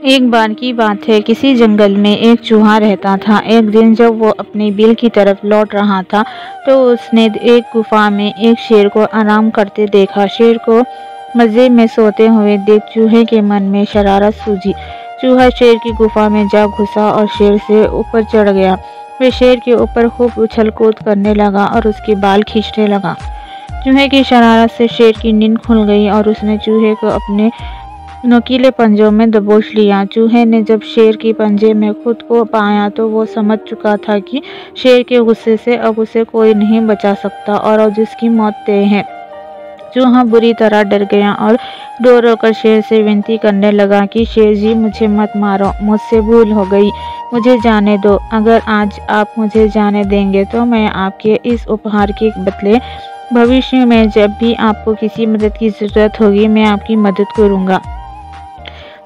एक बार की बात है, किसी जंगल में एक चूहा रहता था। एक दिन जब वो अपनी बिल की तरफ लौट रहा था तो उसने एक गुफा में एक शेर को आराम करते देखा। शेर को मज़े में सोते हुए देख चूहे के मन में शरारत सूझी। चूहा शेर की गुफा में जा घुसा और शेर से ऊपर चढ़ गया। वह शेर के ऊपर खूब उछल कूद करने लगा और उसके बाल खींचने लगा। चूहे की शरारत से शेर की नींद खुल गई और उसने चूहे को अपने नुकीले पंजों में दबोच लिया। चूहे ने जब शेर के पंजे में खुद को पाया तो वो समझ चुका था कि शेर के गुस्से से अब उसे कोई नहीं बचा सकता और अब जिसकी मौत तय है। चूहा बुरी तरह डर गया और रो रो कर शेर से विनती करने लगा कि शेर जी, मुझे मत मारो, मुझसे भूल हो गई, मुझे जाने दो। अगर आज आप मुझे जाने देंगे तो मैं आपके इस उपहार के बदले भविष्य में जब भी आपको किसी मदद की ज़रूरत होगी मैं आपकी मदद करूँगा।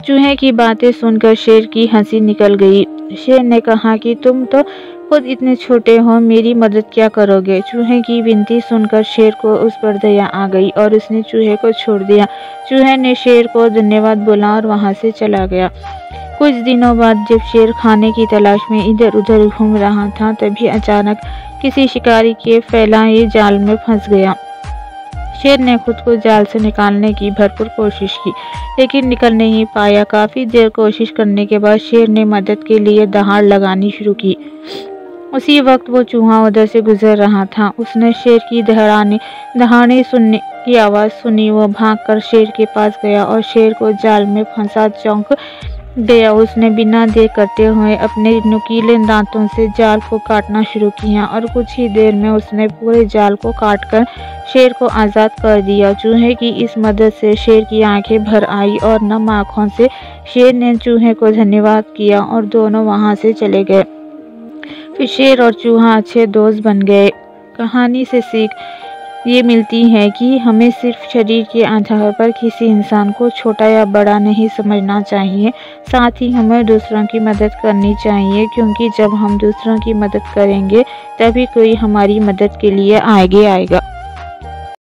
चूहे की बातें सुनकर शेर की हंसी निकल गई। शेर ने कहा कि तुम तो खुद इतने छोटे हो, मेरी मदद क्या करोगे। चूहे की विनती सुनकर शेर को उस पर दया आ गई और उसने चूहे को छोड़ दिया। चूहे ने शेर को धन्यवाद बोला और वहां से चला गया। कुछ दिनों बाद जब शेर खाने की तलाश में इधर उधर घूम रहा था तभी अचानक किसी शिकारी के फैलाए जाल में फंस गया। शेर ने खुद को जाल से निकालने की भरपूर कोशिश की लेकिन निकल नहीं पाया। काफ़ी देर कोशिश करने के बाद शेर ने मदद के लिए दहाड़ लगानी शुरू की। उसी वक्त वो चूहा उधर से गुजर रहा था। उसने शेर की दहाड़ने सुनने की आवाज़ सुनी। वो भागकर शेर के पास गया और शेर को जाल में फंसा चौंक गया। उसने बिना देर करते हुए अपने नुकीले दांतों से जाल को काटना शुरू किया और कुछ ही देर में उसने पूरे जाल को काटकर शेर को आज़ाद कर दिया। चूहे की इस मदद से शेर की आंखें भर आई और नम आँखों से शेर ने चूहे को धन्यवाद किया और दोनों वहां से चले गए। फिर शेर और चूहा अच्छे दोस्त बन गए। कहानी से सीख ये मिलती है कि हमें सिर्फ शरीर के आधार पर किसी इंसान को छोटा या बड़ा नहीं समझना चाहिए। साथ ही हमें दूसरों की मदद करनी चाहिए, क्योंकि जब हम दूसरों की मदद करेंगे तभी कोई हमारी मदद के लिए आगे आएगा।